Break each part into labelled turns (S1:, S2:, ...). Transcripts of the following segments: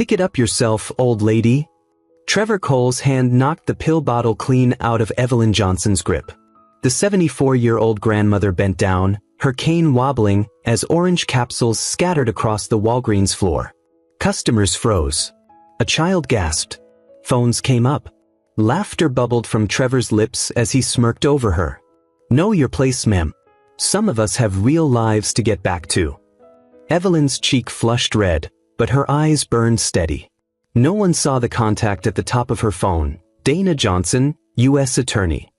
S1: Pick it up yourself, old lady. Trevor Cole's hand knocked the pill bottle clean out of Evelyn Johnson's grip. The 74-year-old grandmother bent down, her cane wobbling as orange capsules scattered across the Walgreens floor. Customers froze. A child gasped. Phones came up. Laughter bubbled from Trevor's lips as he smirked over her. Know your place, ma'am. Some of us have real lives to get back to. Evelyn's cheek flushed red, but her eyes burned steady. No one saw the contact at the top of her phone. Dana Johnson, U.S. Attorney.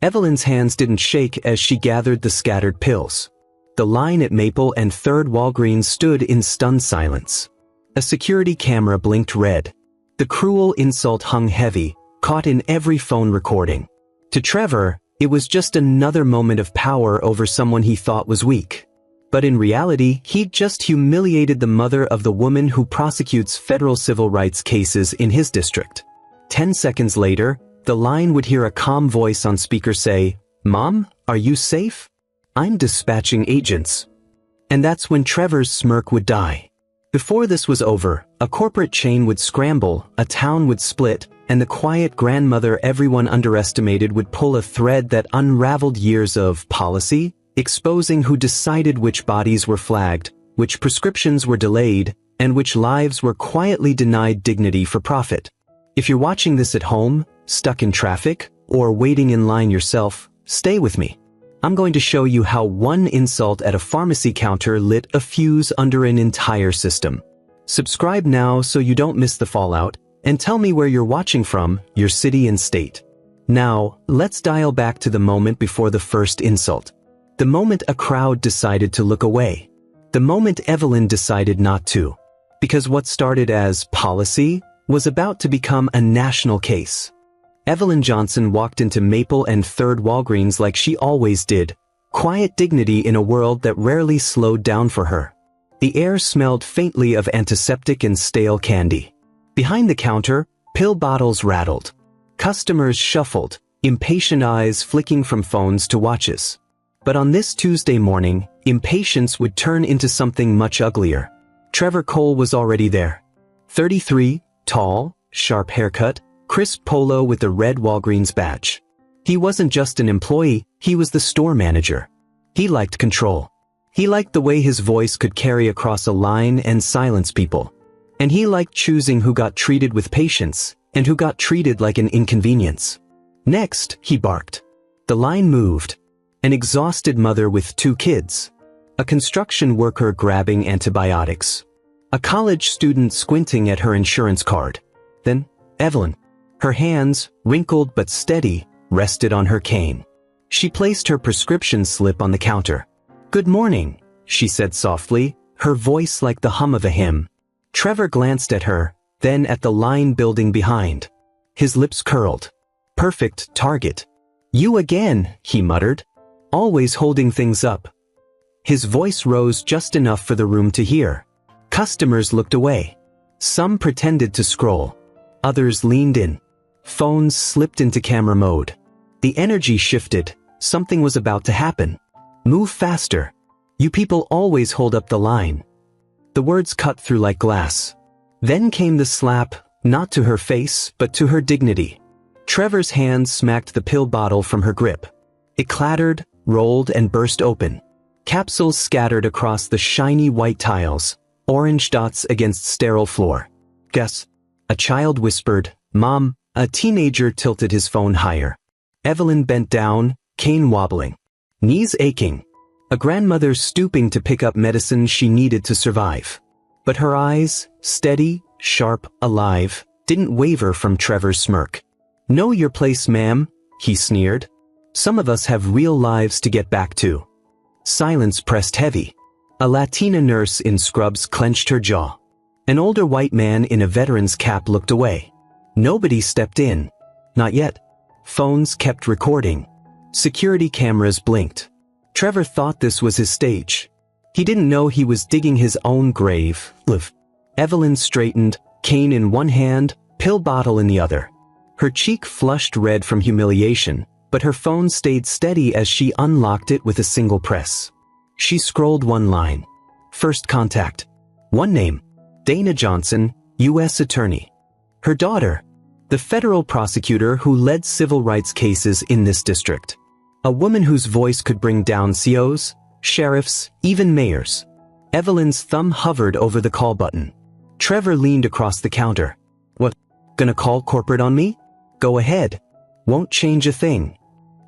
S1: Evelyn's hands didn't shake as she gathered the scattered pills. The line at Maple and 3rd Walgreens stood in stunned silence. A security camera blinked red. The cruel insult hung heavy, caught in every phone recording. To Trevor, it was just another moment of power over someone he thought was weak. But in reality, he'd just humiliated the mother of the woman who prosecutes federal civil rights cases in his district. 10 seconds later, the line would hear a calm voice on speaker say, "Mom, are you safe? I'm dispatching agents." And that's when Trevor's smirk would die. Before this was over, a corporate chain would scramble, a town would split, and the quiet grandmother everyone underestimated would pull a thread that unraveled years of policy, exposing who decided which bodies were flagged, which prescriptions were delayed, and which lives were quietly denied dignity for profit. If you're watching this at home, stuck in traffic, or waiting in line yourself, stay with me. I'm going to show you how one insult at a pharmacy counter lit a fuse under an entire system. Subscribe now so you don't miss the fallout, and tell me where you're watching from, your city and state. Now, let's dial back to the moment before the first insult. The moment a crowd decided to look away. The moment Evelyn decided not to. Because what started as policy was about to become a national case. Evelyn Johnson walked into Maple and 3rd Walgreens like she always did, quiet dignity in a world that rarely slowed down for her. The air smelled faintly of antiseptic and stale candy. Behind the counter, pill bottles rattled. Customers shuffled, impatient eyes flicking from phones to watches. But on this Tuesday morning, impatience would turn into something much uglier. Trevor Cole was already there. 33, tall, sharp haircut, crisp polo with the red Walgreens badge. He wasn't just an employee, he was the store manager. He liked control. He liked the way his voice could carry across a line and silence people. And he liked choosing who got treated with patience, and who got treated like an inconvenience. Next, he barked. The line moved. An exhausted mother with 2 kids. A construction worker grabbing antibiotics. A college student squinting at her insurance card. Then, Evelyn. Her hands, wrinkled but steady, rested on her cane. She placed her prescription slip on the counter. "Good morning," she said softly, her voice like the hum of a hymn. Trevor glanced at her, then at the line building behind. His lips curled. Perfect target. "You again," he muttered. "Always holding things up." His voice rose just enough for the room to hear. Customers looked away. Some pretended to scroll. Others leaned in. Phones slipped into camera mode. The energy shifted. Something was about to happen. "Move faster. You people always hold up the line." The words cut through like glass. Then came the slap, not to her face, but to her dignity. Trevor's hand smacked the pill bottle from her grip. It clattered, rolled, and burst open. Capsules scattered across the shiny white tiles, orange dots against sterile floor. "Guess." A child whispered, "Mom." A teenager tilted his phone higher. Evelyn bent down, cane wobbling. Knees aching. A grandmother stooping to pick up medicine she needed to survive. But her eyes, steady, sharp, alive, didn't waver from Trevor's smirk. "Know your place, ma'am," he sneered. "Some of us have real lives to get back to." Silence pressed heavy. A Latina nurse in scrubs clenched her jaw. An older white man in a veteran's cap looked away. Nobody stepped in. Not yet. Phones kept recording. Security cameras blinked. Trevor thought this was his stage. He didn't know he was digging his own grave. Evelyn straightened, cane in one hand, pill bottle in the other. Her cheek flushed red from humiliation, but her phone stayed steady as she unlocked it with a single press. She scrolled one line. First contact. One name. Dana Johnson, U.S. attorney. Her daughter, the federal prosecutor who led civil rights cases in this district. A woman whose voice could bring down COs, sheriffs, even mayors. Evelyn's thumb hovered over the call button. Trevor leaned across the counter. What, gonna call corporate on me? Go ahead. Won't change a thing.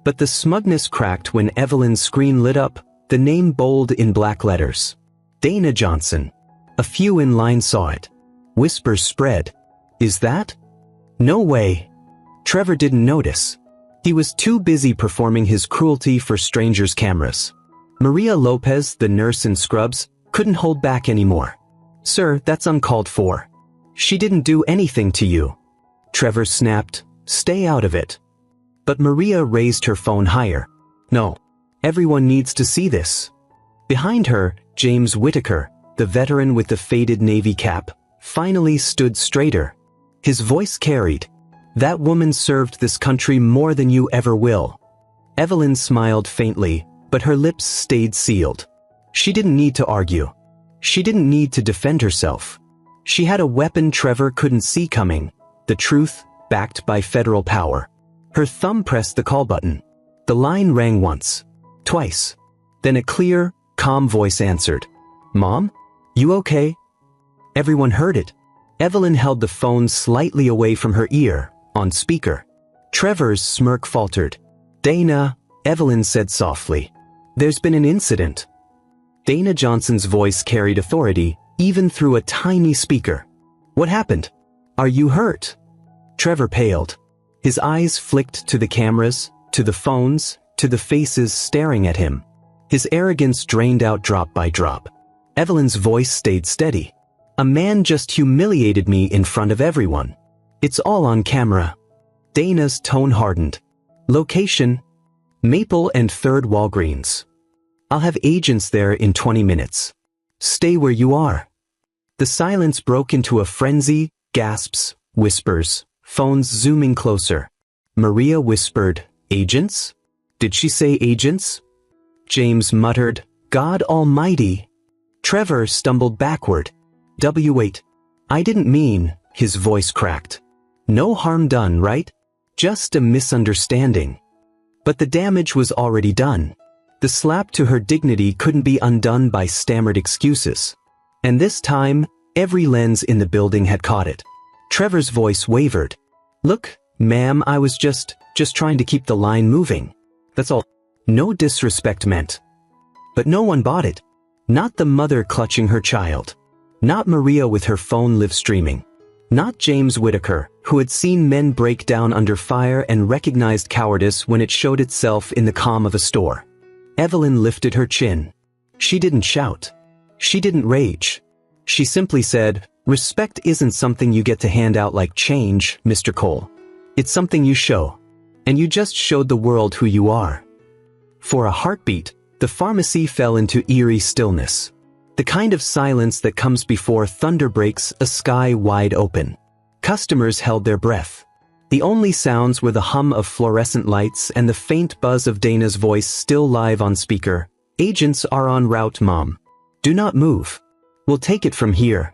S1: But the smugness cracked when Evelyn's screen lit up, the name bold in black letters. Dana Johnson. A few in line saw it. Whispers spread. Is that? No way. Trevor didn't notice. He was too busy performing his cruelty for strangers' cameras. Maria Lopez, the nurse in Scrubs, couldn't hold back anymore. Sir, that's uncalled for. She didn't do anything to you. Trevor snapped, stay out of it. But Maria raised her phone higher. No. Everyone needs to see this. Behind her, James Whitaker, the veteran with the faded navy cap, finally stood straighter. His voice carried. That woman served this country more than you ever will. Evelyn smiled faintly, but her lips stayed sealed. She didn't need to argue. She didn't need to defend herself. She had a weapon Trevor couldn't see coming, the truth, backed by federal power. Her thumb pressed the call button. The line rang once, twice. Then a clear, calm voice answered. Mom? You okay? Everyone heard it. Evelyn held the phone slightly away from her ear, on speaker. Trevor's smirk faltered. Dana, Evelyn said softly. There's been an incident. Dana Johnson's voice carried authority, even through a tiny speaker. What happened? Are you hurt? Trevor paled. His eyes flicked to the cameras, to the phones, to the faces staring at him. His arrogance drained out drop by drop. Evelyn's voice stayed steady. A man just humiliated me in front of everyone. It's all on camera. Dana's tone hardened. Location? Maple and 3rd Walgreens. I'll have agents there in 20 minutes. Stay where you are. The silence broke into a frenzy, gasps, whispers, phones zooming closer. Maria whispered, agents? Did she say agents? James muttered, God Almighty. Trevor stumbled backward. Wait. I didn't mean, his voice cracked. No harm done, right? Just a misunderstanding. But the damage was already done. The slap to her dignity couldn't be undone by stammered excuses. And this time, every lens in the building had caught it. Trevor's voice wavered. Look, ma'am, I was just trying to keep the line moving. That's all. No disrespect meant. But no one bought it. Not the mother clutching her child. Not Maria with her phone live streaming. Not James Whitaker, who had seen men break down under fire and recognized cowardice when it showed itself in the calm of a store. Evelyn lifted her chin. She didn't shout. She didn't rage. She simply said, respect isn't something you get to hand out like change, Mr. Cole. It's something you show. And you just showed the world who you are. For a heartbeat, the pharmacy fell into eerie stillness. The kind of silence that comes before thunder breaks a sky wide open. Customers held their breath. The only sounds were the hum of fluorescent lights and the faint buzz of Dana's voice still live on speaker. Agents are en route, Mom. Do not move. We'll take it from here.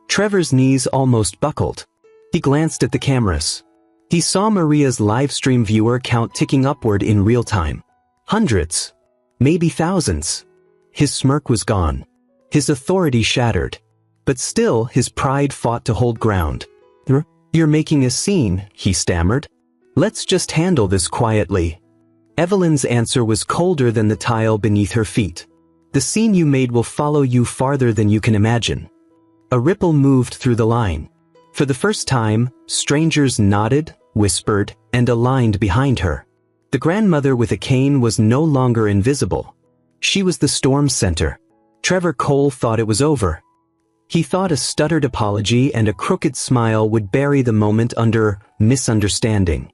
S1: Trevor's knees almost buckled. He glanced at the cameras. He saw Maria's live stream viewer count ticking upward in real time. Hundreds. Maybe thousands. His smirk was gone. His authority shattered. But still, his pride fought to hold ground. You're making a scene, he stammered. Let's just handle this quietly. Evelyn's answer was colder than the tile beneath her feet. The scene you made will follow you farther than you can imagine. A ripple moved through the line. For the first time, strangers nodded, whispered, and aligned behind her. The grandmother with a cane was no longer invisible. She was the storm center. Trevor Cole thought it was over. He thought a stuttered apology and a crooked smile would bury the moment under misunderstanding.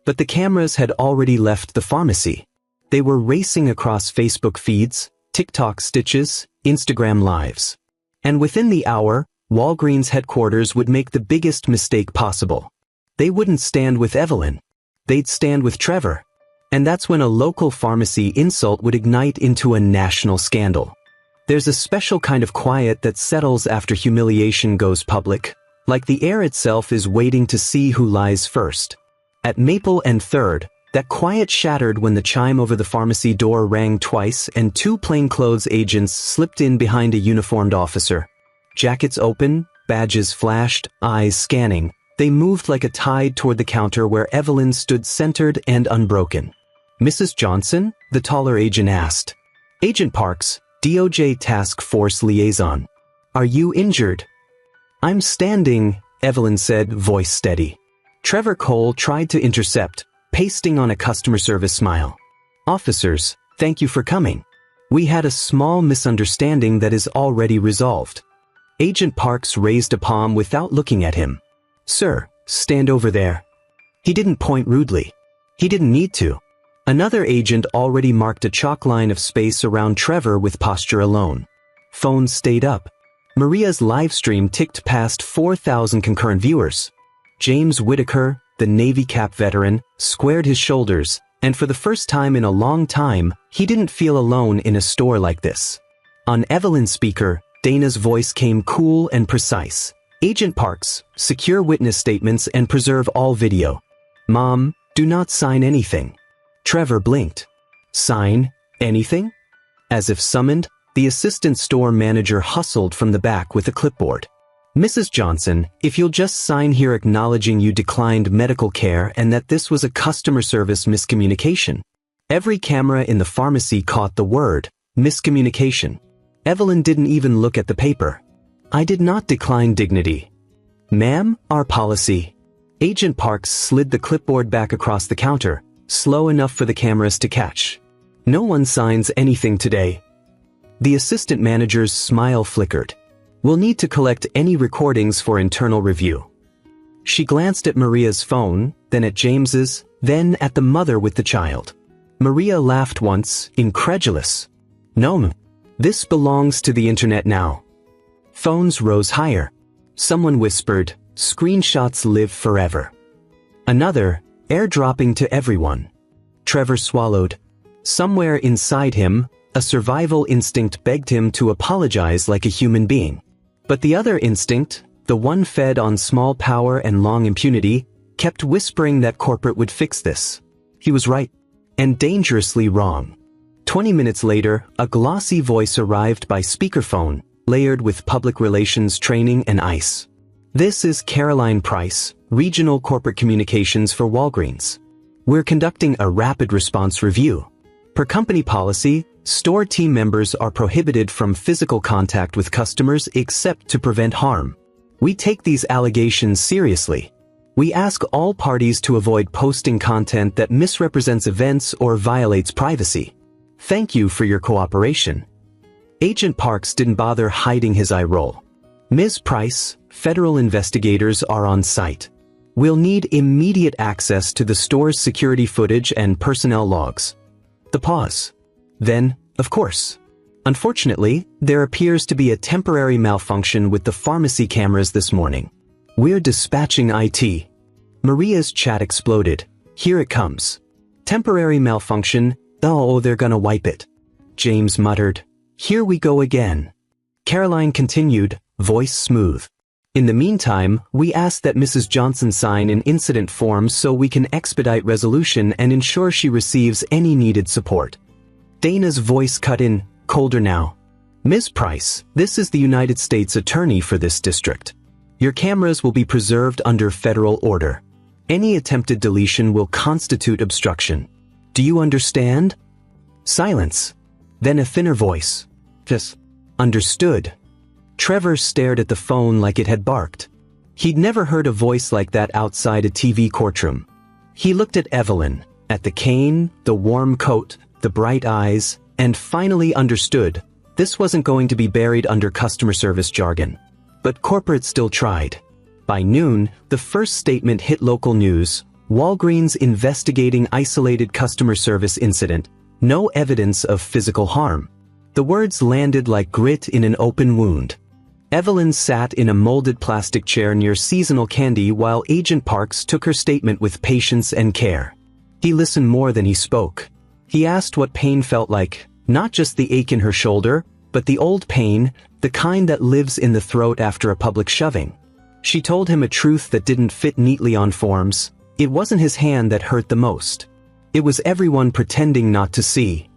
S1: But the cameras had already left the pharmacy. They were racing across Facebook feeds, TikTok stitches, Instagram lives. And within the hour, Walgreens headquarters would make the biggest mistake possible. They wouldn't stand with Evelyn. They'd stand with Trevor. And that's when a local pharmacy insult would ignite into a national scandal. There's a special kind of quiet that settles after humiliation goes public. Like the air itself is waiting to see who lies first. At Maple and 3rd, that quiet shattered when the chime over the pharmacy door rang twice and 2 plainclothes agents slipped in behind a uniformed officer. Jackets open, badges flashed, eyes scanning. They moved like a tide toward the counter where Evelyn stood centered and unbroken. "Mrs. Johnson?" the taller agent asked. "Agent Parks, DOJ Task Force Liaison. Are you injured?" "I'm standing," Evelyn said, voice steady. Trevor Cole tried to intercept, pasting on a customer service smile. "Officers, thank you for coming. We had a small misunderstanding that is already resolved." Agent Parks raised a palm without looking at him. "Sir, stand over there." He didn't point rudely. He didn't need to. Another agent already marked a chalk line of space around Trevor with posture alone. Phones stayed up. Maria's livestream ticked past 4,000 concurrent viewers. James Whitaker, the Navy Cap veteran, squared his shoulders, and for the first time in a long time, he didn't feel alone in a store like this. On Evelyn's speaker, Dana's voice came cool and precise. "Agent Parks, secure witness statements and preserve all video. Mom, do not sign anything." Trevor blinked. "Sign anything?" As if summoned, the assistant store manager hustled from the back with a clipboard. "Mrs. Johnson, if you'll just sign here acknowledging you declined medical care and that this was a customer service miscommunication." Every camera in the pharmacy caught the word, miscommunication. Evelyn didn't even look at the paper. "I did not decline dignity. Ma'am, our policy." Agent Parks slid the clipboard back across the counter, slow enough for the cameras to catch. "No one signs anything today." The assistant manager's smile flickered. "We'll need to collect any recordings for internal review." She glanced at Maria's phone, then at James's, then at the mother with the child. Maria laughed once, incredulous. "No, this belongs to the internet now." Phones rose higher. Someone whispered, "Screenshots live forever." Another, "Airdropping to everyone." Trevor swallowed. Somewhere inside him, a survival instinct begged him to apologize like a human being. But the other instinct, the one fed on small power and long impunity, kept whispering that corporate would fix this. He was right. And dangerously wrong. 20 minutes later, a glossy voice arrived by speakerphone, layered with public relations training and ice. "This is Caroline Price, Regional Corporate Communications for Walgreens. We're conducting a rapid response review. Per company policy, store team members are prohibited from physical contact with customers except to prevent harm. We take these allegations seriously. We ask all parties to avoid posting content that misrepresents events or violates privacy. Thank you for your cooperation." Agent Parks didn't bother hiding his eye roll. "Ms. Price, federal investigators are on site. We'll need immediate access to the store's security footage and personnel logs." The pause. Then, of course. "Unfortunately, there appears to be a temporary malfunction with the pharmacy cameras this morning. We're dispatching IT." Maria's chat exploded. "Here it comes. Temporary malfunction, oh, they're gonna wipe it." James muttered, "Here we go again." Caroline continued, voice smooth. "In the meantime, we ask that Mrs. Johnson sign an incident form so we can expedite resolution and ensure she receives any needed support." Dana's voice cut in, colder now. "Ms. Price, this is the United States Attorney for this district. Your cameras will be preserved under federal order. Any attempted deletion will constitute obstruction. Do you understand?" Silence. Then a thinner voice. "Just understood." Trevor stared at the phone like it had barked. He'd never heard a voice like that outside a TV courtroom. He looked at Evelyn, at the cane, the warm coat, the bright eyes, and finally understood this wasn't going to be buried under customer service jargon. But corporate still tried. By noon, the first statement hit local news: Walgreens investigating isolated customer service incident, no evidence of physical harm. The words landed like grit in an open wound. Evelyn sat in a molded plastic chair near seasonal candy while Agent Parks took her statement with patience and care. He listened more than he spoke. He asked what pain felt like, not just the ache in her shoulder, but the old pain, the kind that lives in the throat after a public shoving. She told him a truth that didn't fit neatly on forms. It wasn't his hand that hurt the most. It was everyone pretending not to see.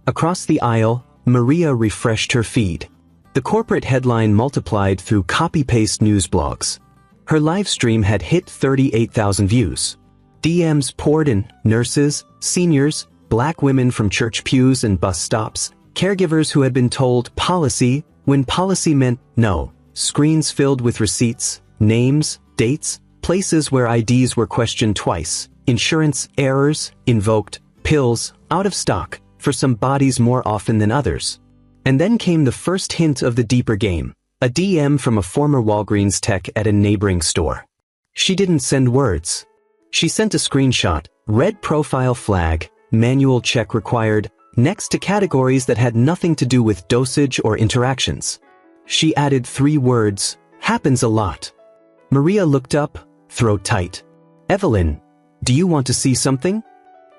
S1: Across the aisle, Maria refreshed her feed. The corporate headline multiplied through copy-paste news blogs. Her live stream had hit 38,000 views. DMs poured in: nurses, seniors, black women from church pews and bus stops, caregivers who had been told policy when policy meant no, screens filled with receipts, names, dates, places where IDs were questioned twice, insurance errors, invoked, pills, out of stock, for some bodies more often than others. And then came the first hint of the deeper game, a DM from a former Walgreens tech at a neighboring store. She didn't send words. She sent a screenshot, red profile flag, manual check required, next to categories that had nothing to do with dosage or interactions. She added 3 words, happens a lot. Maria looked up, throat tight. Evelyn, do you want to see something?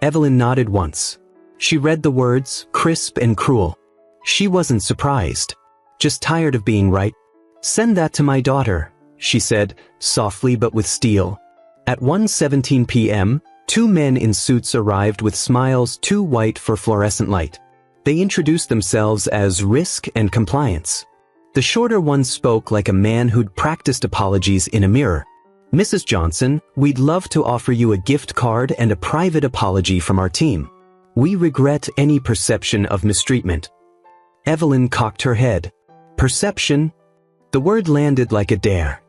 S1: Evelyn nodded once. She read the words, crisp and cruel. She wasn't surprised. Just tired of being right. Send that to my daughter, she said, softly but with steel. At 1:17 p.m., 2 men in suits arrived with smiles too white for fluorescent light. They introduced themselves as Risk and Compliance. The shorter one spoke like a man who'd practiced apologies in a mirror. Mrs. Johnson, we'd love to offer you a gift card and a private apology from our team. We regret any perception of mistreatment. Evelyn cocked her head. Perception? The word landed like a dare.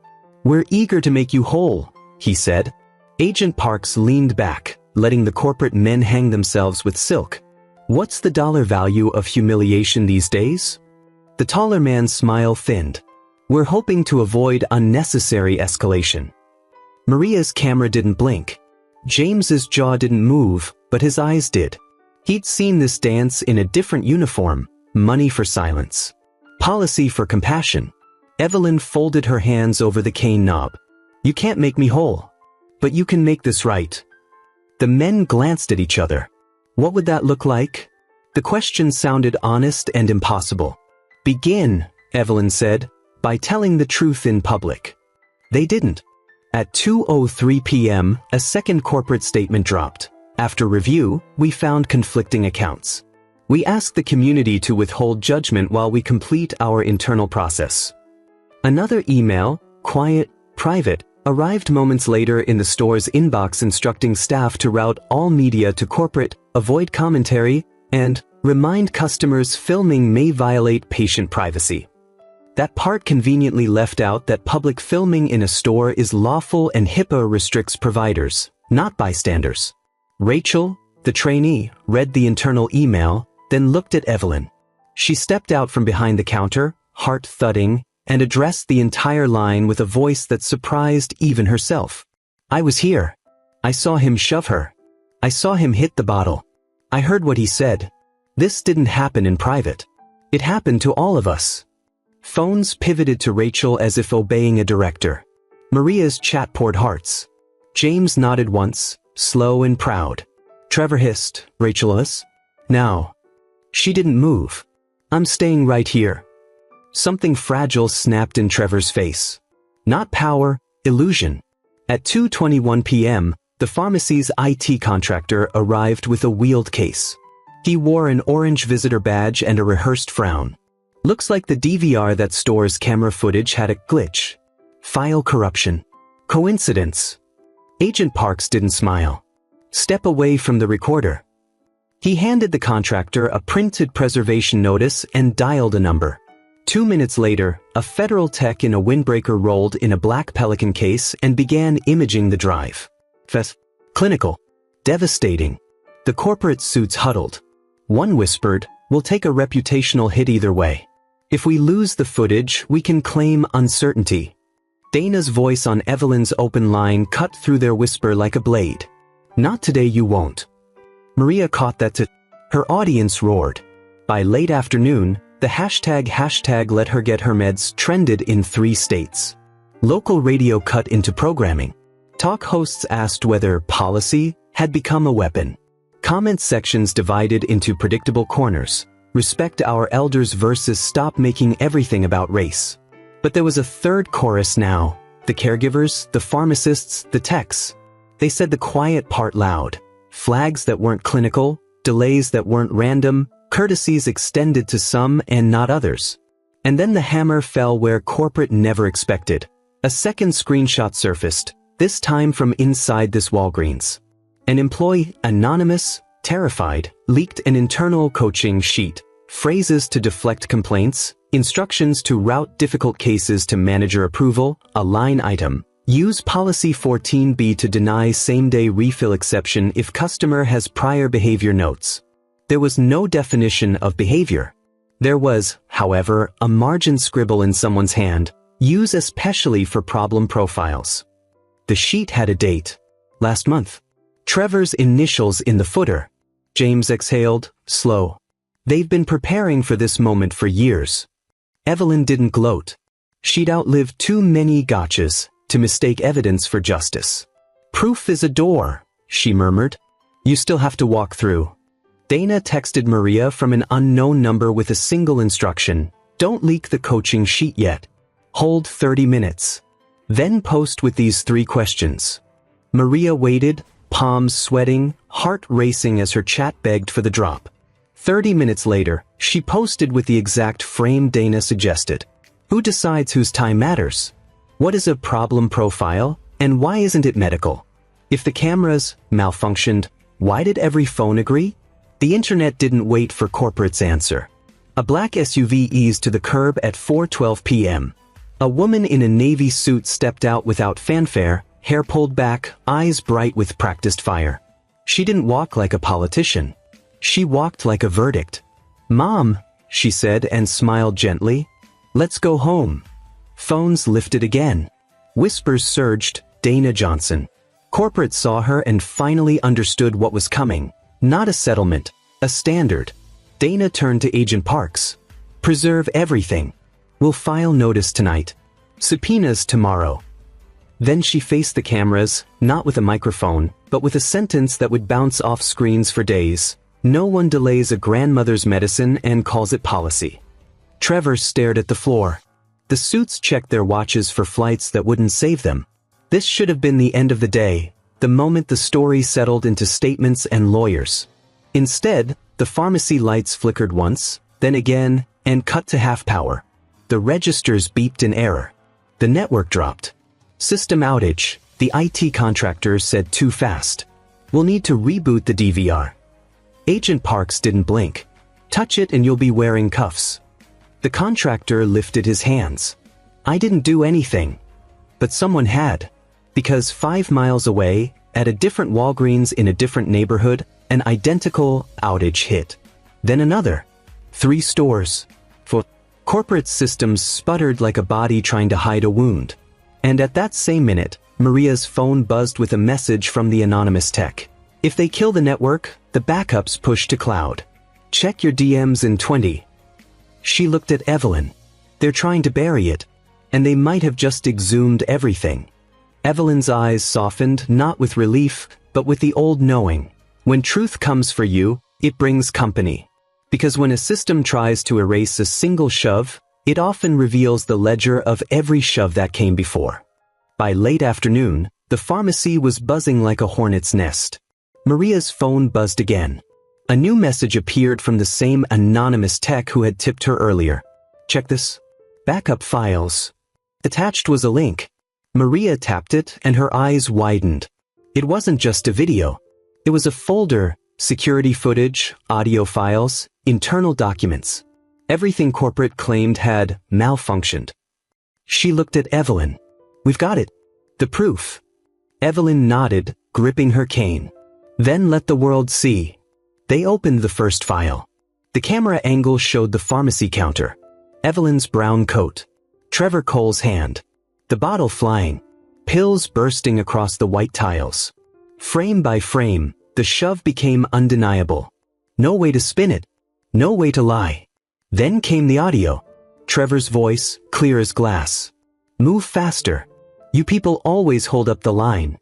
S1: We're eager to make you whole, he said. Agent Parks leaned back, letting the corporate men hang themselves with silk. What's the dollar value of humiliation these days? The taller man's smile thinned. We're hoping to avoid unnecessary escalation. Maria's camera didn't blink. James's jaw didn't move, but his eyes did. He'd seen this dance in a different uniform. Money for silence. Policy for compassion. Evelyn folded her hands over the cane knob. You can't make me whole. But you can make this right. The men glanced at each other. What would that look like? The question sounded honest and impossible. Begin, Evelyn said, by telling the truth in public. They didn't. At 2:03 p.m., a second corporate statement dropped. After review, we found conflicting accounts. We ask the community to withhold judgment while we complete our internal process. Another email, quiet, private, arrived moments later in the store's inbox instructing staff to route all media to corporate, avoid commentary, and remind customers filming may violate patient privacy. That part conveniently left out that public filming in a store is lawful and HIPAA restricts providers, not bystanders. Rachel, the trainee, read the internal email, then looked at Evelyn. She stepped out from behind the counter, heart thudding, and addressed the entire line with a voice that surprised even herself. I was here. I saw him shove her. I saw him hit the bottle. I heard what he said. This didn't happen in private. It happened to all of us. Phones pivoted to Rachel as if obeying a director. Maria's chat poured hearts. James nodded once, slow and proud. Trevor hissed, Rachel us? Now. She didn't move. I'm staying right here. Something fragile snapped in Trevor's face. Not power, illusion. At 2:21 p.m., the pharmacy's IT contractor arrived with a wheeled case. He wore an orange visitor badge and a rehearsed frown. Looks like the DVR that stores camera footage had a glitch. File corruption. Coincidence. Agent Parks didn't smile. Step away from the recorder. He handed the contractor a printed preservation notice and dialed a number. 2 minutes later, a federal tech in a windbreaker rolled in a black Pelican case and began imaging the drive. Clinical. Devastating. The corporate suits huddled. One whispered, we'll take a reputational hit either way. If we lose the footage, we can claim uncertainty. Dana's voice on Evelyn's open line cut through their whisper like a blade. Not today you won't. Maria caught that too. Her audience roared. By late afternoon, the hashtag let her get her meds trended in 3 states. Local radio cut into programming. Talk hosts asked whether policy had become a weapon. Comment sections divided into predictable corners. Respect our elders versus stop making everything about race. But there was a third chorus now. The caregivers, the pharmacists, the techs. They said the quiet part loud. Flags that weren't clinical, delays that weren't random, courtesies extended to some and not others. And then the hammer fell where corporate never expected. A second screenshot surfaced, this time from inside this Walgreens. An employee, anonymous, terrified, leaked an internal coaching sheet, phrases to deflect complaints, instructions to route difficult cases to manager approval, a line item. Use policy 14B to deny same-day refill exception if customer has prior behavior notes. There was no definition of behavior. There was, however, a margin scribble in someone's hand, use especially for problem profiles. The sheet had a date. Last month. Trevor's initials in the footer. James exhaled, slow. They've been preparing for this moment for years. Evelyn didn't gloat. She'd outlived too many gotchas to mistake evidence for justice. Proof is a door, she murmured. You still have to walk through. Dana texted Maria from an unknown number with a single instruction. Don't leak the coaching sheet yet. Hold 30 minutes. Then post with these 3 questions. Maria waited, palms sweating, heart racing as her chat begged for the drop. 30 minutes later, she posted with the exact frame Dana suggested. Who decides whose time matters? What is a problem profile, and why isn't it medical? If the cameras malfunctioned, why did every phone agree? The internet didn't wait for corporate's answer. A black SUV eased to the curb at 4:12 p.m. A woman in a navy suit stepped out without fanfare, hair pulled back, eyes bright with practiced fire. She didn't walk like a politician. She walked like a verdict. Mom, she said and smiled gently. Let's go home. Phones lifted again. Whispers surged, Dana Johnson. Corporate saw her and finally understood what was coming. Not a settlement, a standard. Dana turned to Agent Parks. Preserve everything. We'll file notice tonight. Subpoenas tomorrow. Then she faced the cameras, not with a microphone, but with a sentence that would bounce off screens for days. No one delays a grandmother's medicine and calls it policy. Trevor stared at the floor. The suits checked their watches for flights that wouldn't save them. This should have been the end of the day, the moment the story settled into statements and lawyers. Instead, the pharmacy lights flickered once, then again, and cut to half power. The registers beeped in error. The network dropped. System outage, the IT contractor said too fast. We'll need to reboot the DVR. Agent Parks didn't blink. Touch it and you'll be wearing cuffs. The contractor lifted his hands. I didn't do anything. But someone had. Because 5 miles away, at a different Walgreens in a different neighborhood, an identical outage hit. Then another. 3 stores. For corporate systems sputtered like a body trying to hide a wound. And at that same minute, Maria's phone buzzed with a message from the anonymous tech. If they kill the network, the backups push to cloud. Check your DMs in 20. She looked at Evelyn. They're trying to bury it, and they might have just exhumed everything. Evelyn's eyes softened, not with relief, but with the old knowing. When truth comes for you, it brings company. Because when a system tries to erase a single shove, it often reveals the ledger of every shove that came before. By late afternoon, the pharmacy was buzzing like a hornet's nest. Maria's phone buzzed again. A new message appeared from the same anonymous tech who had tipped her earlier. Check this. Backup files. Attached was a link. Maria tapped it and her eyes widened. It wasn't just a video. It was a folder, security footage, audio files, internal documents. Everything corporate claimed had malfunctioned. She looked at Evelyn. We've got it. The proof. Evelyn nodded, gripping her cane. Then let the world see. They opened the first file. The camera angle showed the pharmacy counter. Evelyn's brown coat. Trevor Cole's hand. The bottle flying. Pills bursting across the white tiles. Frame by frame, the shove became undeniable. No way to spin it. No way to lie. Then came the audio. Trevor's voice, clear as glass. Move faster. You people always hold up the line.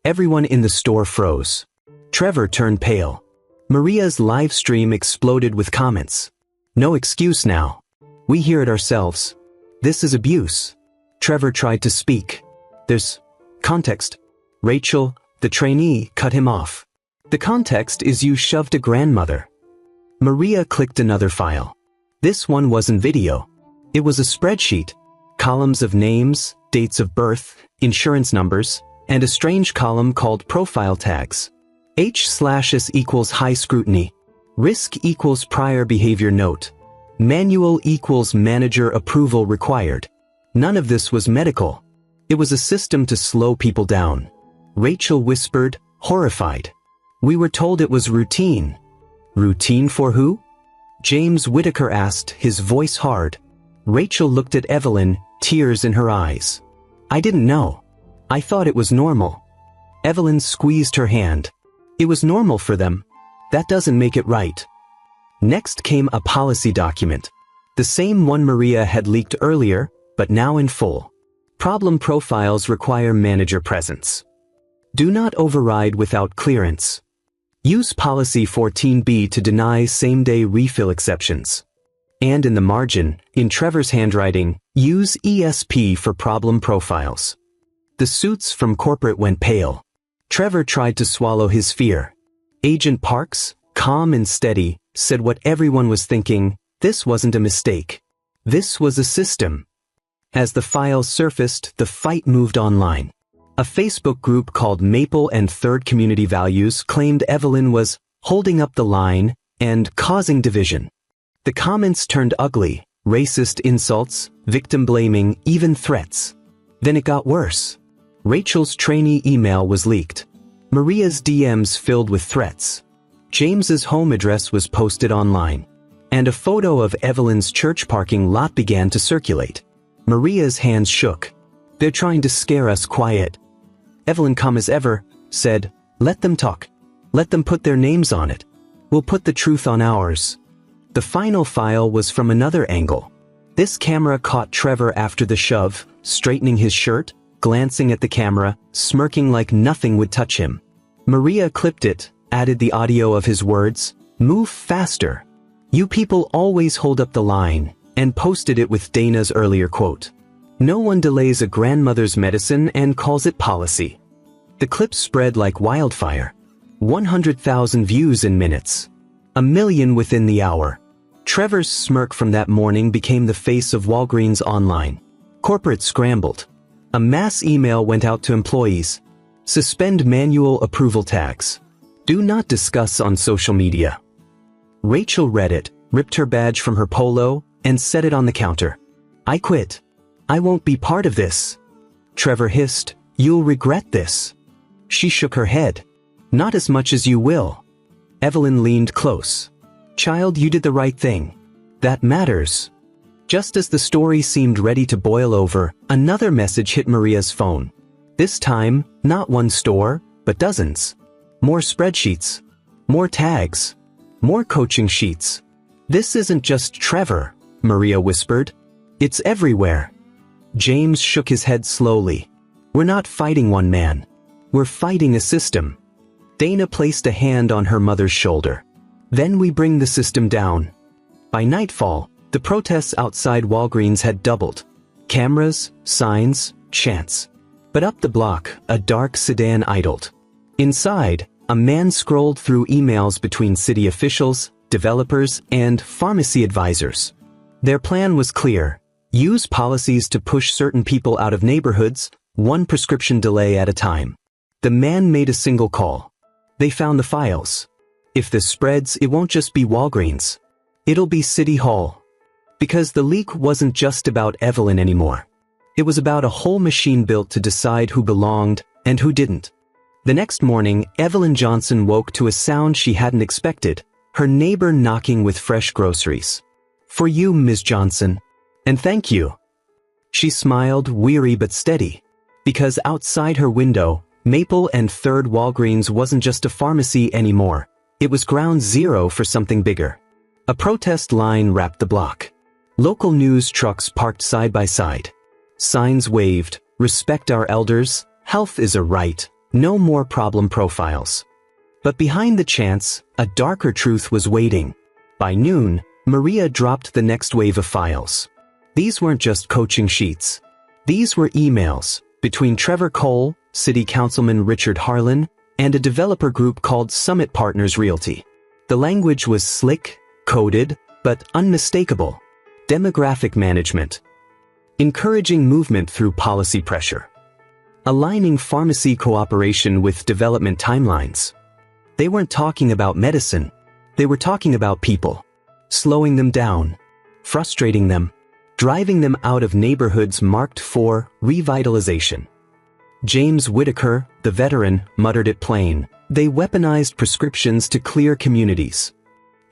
S1: Everyone in the store froze. Trevor turned pale. Maria's live stream exploded with comments. No excuse now. We hear it ourselves. This is abuse. Trevor tried to speak. There's context. Rachel, the trainee, cut him off. The context is you shoved a grandmother. Maria clicked another file. This one wasn't video. It was a spreadsheet. Columns of names, dates of birth, insurance numbers, and a strange column called profile tags. H/S equals high scrutiny. Risk equals prior behavior note. Manual equals manager approval required. None of this was medical. It was a system to slow people down. Rachel whispered, horrified. We were told it was routine. Routine for who? James Whitaker asked, his voice hard. Rachel looked at Evelyn, tears in her eyes. I didn't know. I thought it was normal. Evelyn squeezed her hand. It was normal for them. That doesn't make it right. Next came a policy document. The same one Maria had leaked earlier, but now in full. Problem profiles require manager presence. Do not override without clearance. Use policy 14B to deny same-day refill exceptions. And in the margin, in Trevor's handwriting, use ESP for problem profiles. The suits from corporate went pale. Trevor tried to swallow his fear. Agent Parks, calm and steady, said what everyone was thinking, this wasn't a mistake. This was a system. As the files surfaced, the fight moved online. A Facebook group called Maple and Third Community Values claimed Evelyn was holding up the line and causing division. The comments turned ugly, racist insults, victim blaming, even threats. Then it got worse. Rachel's trainee email was leaked. Maria's DMs filled with threats. James's home address was posted online. And a photo of Evelyn's church parking lot began to circulate. Maria's hands shook. They're trying to scare us quiet. Evelyn, calm as ever, said, let them talk. Let them put their names on it. We'll put the truth on ours. The final file was from another angle. This camera caught Trevor after the shove, straightening his shirt, glancing at the camera, smirking like nothing would touch him. Maria clipped it, added the audio of his words, move faster. You people always hold up the line, and posted it with Dana's earlier quote. No one delays a grandmother's medicine and calls it policy. The clip spread like wildfire. 100,000 views in minutes. 1 million within the hour. Trevor's smirk from that morning became the face of Walgreens online. Corporate scrambled. A mass email went out to employees. Suspend manual approval tags. Do not discuss on social media. Rachel read it, ripped her badge from her polo, and set it on the counter. I quit. I won't be part of this. Trevor hissed, you'll regret this. She shook her head. Not as much as you will. Evelyn leaned close. Child, you did the right thing. That matters. Just as the story seemed ready to boil over, another message hit Maria's phone. This time, not one store, but dozens. More spreadsheets. More tags. More coaching sheets. This isn't just Trevor, Maria whispered. It's everywhere. James shook his head slowly. We're not fighting one man. We're fighting a system. Dana placed a hand on her mother's shoulder. Then we bring the system down. By nightfall, the protests outside Walgreens had doubled. Cameras, signs, chants. But up the block, a dark sedan idled. Inside, a man scrolled through emails between city officials, developers, and pharmacy advisors. Their plan was clear. Use policies to push certain people out of neighborhoods, one prescription delay at a time. The man made a single call. They found the files. If this spreads, it won't just be Walgreens. It'll be City Hall. Because the leak wasn't just about Evelyn anymore. It was about a whole machine built to decide who belonged and who didn't. The next morning, Evelyn Johnson woke to a sound she hadn't expected, her neighbor knocking with fresh groceries. For you, Ms. Johnson. And thank you. She smiled, weary but steady. Because outside her window, Maple and Third Walgreens wasn't just a pharmacy anymore. It was ground zero for something bigger. A protest line wrapped the block. Local news trucks parked side by side. Signs waved, respect our elders, health is a right, no more problem profiles. But behind the chants, a darker truth was waiting. By noon, Maria dropped the next wave of files. These weren't just coaching sheets. These were emails, between Trevor Cole, City Councilman Richard Harlan, and a developer group called Summit Partners Realty. The language was slick, coded, but unmistakable. Demographic management. Encouraging movement through policy pressure. Aligning pharmacy cooperation with development timelines. They weren't talking about medicine. They were talking about people. Slowing them down. Frustrating them. Driving them out of neighborhoods marked for revitalization. James Whitaker, the veteran, muttered it plain. They weaponized prescriptions to clear communities.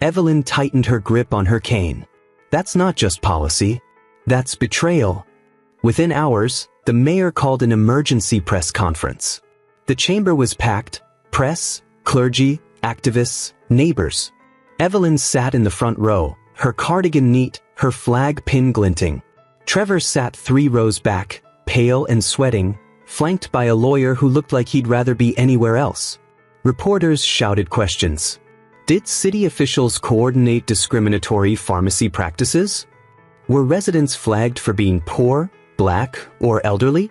S1: Evelyn tightened her grip on her cane. That's not just policy. That's betrayal. Within hours, the mayor called an emergency press conference. The chamber was packed. Press, clergy, activists, neighbors. Evelyn sat in the front row, her cardigan neat, her flag pin glinting. Trevor sat 3 rows back, pale and sweating, flanked by a lawyer who looked like he'd rather be anywhere else. Reporters shouted questions. Did city officials coordinate discriminatory pharmacy practices? Were residents flagged for being poor, black, or elderly?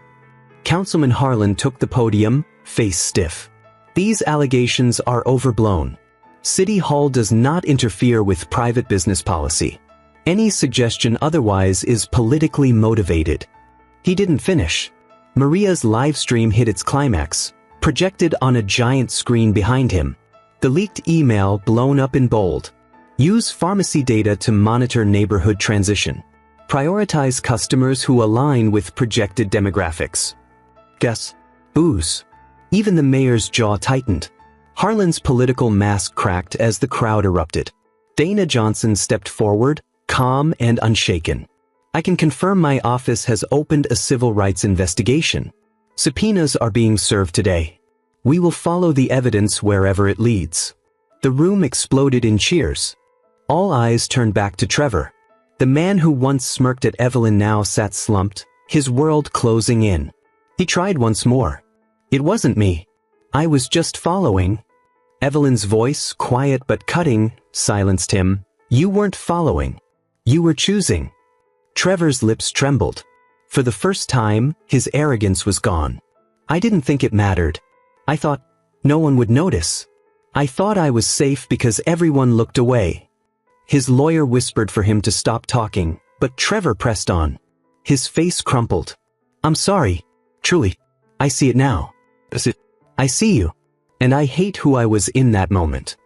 S1: Councilman Harlan took the podium, face stiff. These allegations are overblown. City Hall does not interfere with private business policy. Any suggestion otherwise is politically motivated. He didn't finish. Maria's live stream hit its climax, projected on a giant screen behind him. The leaked email blown up in bold. Use pharmacy data to monitor neighborhood transition. Prioritize customers who align with projected demographics. Guess. Booze. Even the mayor's jaw tightened. Harlan's political mask cracked as the crowd erupted. Dana Johnson stepped forward, calm and unshaken. I can confirm my office has opened a civil rights investigation. Subpoenas are being served today. We will follow the evidence wherever it leads. The room exploded in cheers. All eyes turned back to Trevor. The man who once smirked at Evelyn now sat slumped, his world closing in. He tried once more. It wasn't me. I was just following. Evelyn's voice, quiet but cutting, silenced him. You weren't following. You were choosing. Trevor's lips trembled. For the first time, his arrogance was gone. I didn't think it mattered. I thought no one would notice. I thought I was safe because everyone looked away. His lawyer whispered for him to stop talking, but Trevor pressed on. His face crumpled. I'm sorry. Truly. I see it now. I see you. And I hate who I was in that moment.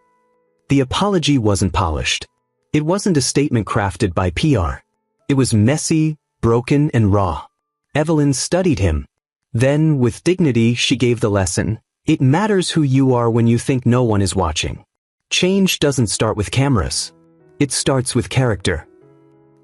S1: The apology wasn't polished. It wasn't a statement crafted by PR. It was messy, broken, and raw. Evelyn studied him. Then, with dignity, she gave the lesson. It matters who you are when you think no one is watching. Change doesn't start with cameras. It starts with character.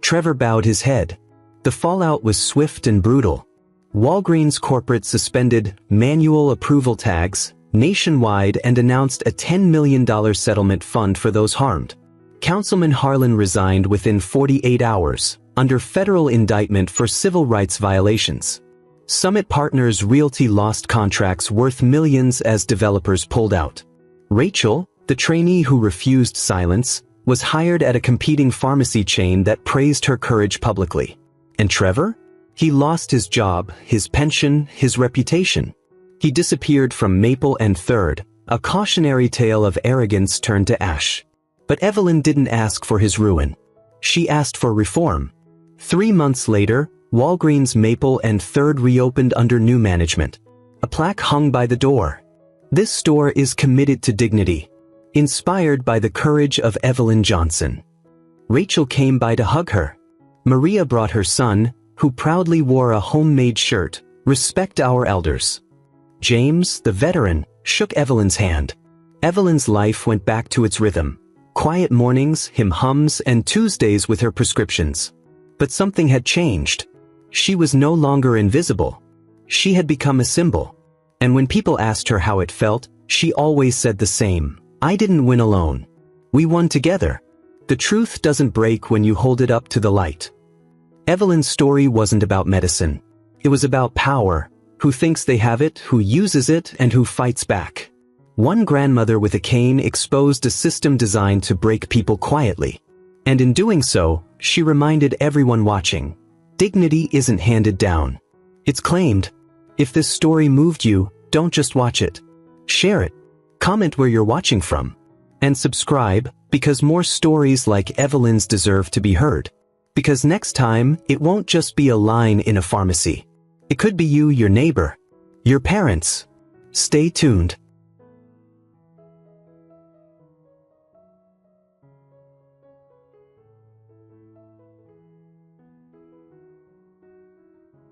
S1: Trevor bowed his head. The fallout was swift and brutal. Walgreens corporate suspended manual approval tags nationwide and announced a $10 million settlement fund for those harmed. Councilman Harlan resigned within 48 hours, under federal indictment for civil rights violations. Summit Partners Realty lost contracts worth millions as developers pulled out. Rachel, the trainee who refused silence, was hired at a competing pharmacy chain that praised her courage publicly. And Trevor? He lost his job, his pension, his reputation. He disappeared from Maple and Third, a cautionary tale of arrogance turned to ash. But Evelyn didn't ask for his ruin. She asked for reform. 3 months later, Walgreens Maple and Third reopened under new management. A plaque hung by the door. This store is committed to dignity. Inspired by the courage of Evelyn Johnson. Rachel came by to hug her. Maria brought her son, who proudly wore a homemade shirt, "Respect our elders." James, the veteran, shook Evelyn's hand. Evelyn's life went back to its rhythm. Quiet mornings, hymn hums, and Tuesdays with her prescriptions. But something had changed. She was no longer invisible. She had become a symbol. And when people asked her how it felt, she always said the same. I didn't win alone. We won together. The truth doesn't break when you hold it up to the light. Evelyn's story wasn't about medicine. It was about power. Who thinks they have it, who uses it, and who fights back. One grandmother with a cane exposed a system designed to break people quietly. And in doing so, she reminded everyone watching. Dignity isn't handed down. It's claimed. If this story moved you, don't just watch it. Share it. Comment where you're watching from. And subscribe, because more stories like Evelyn's deserve to be heard. Because next time, it won't just be a line in a pharmacy. It could be you, your neighbor, your parents. Stay tuned.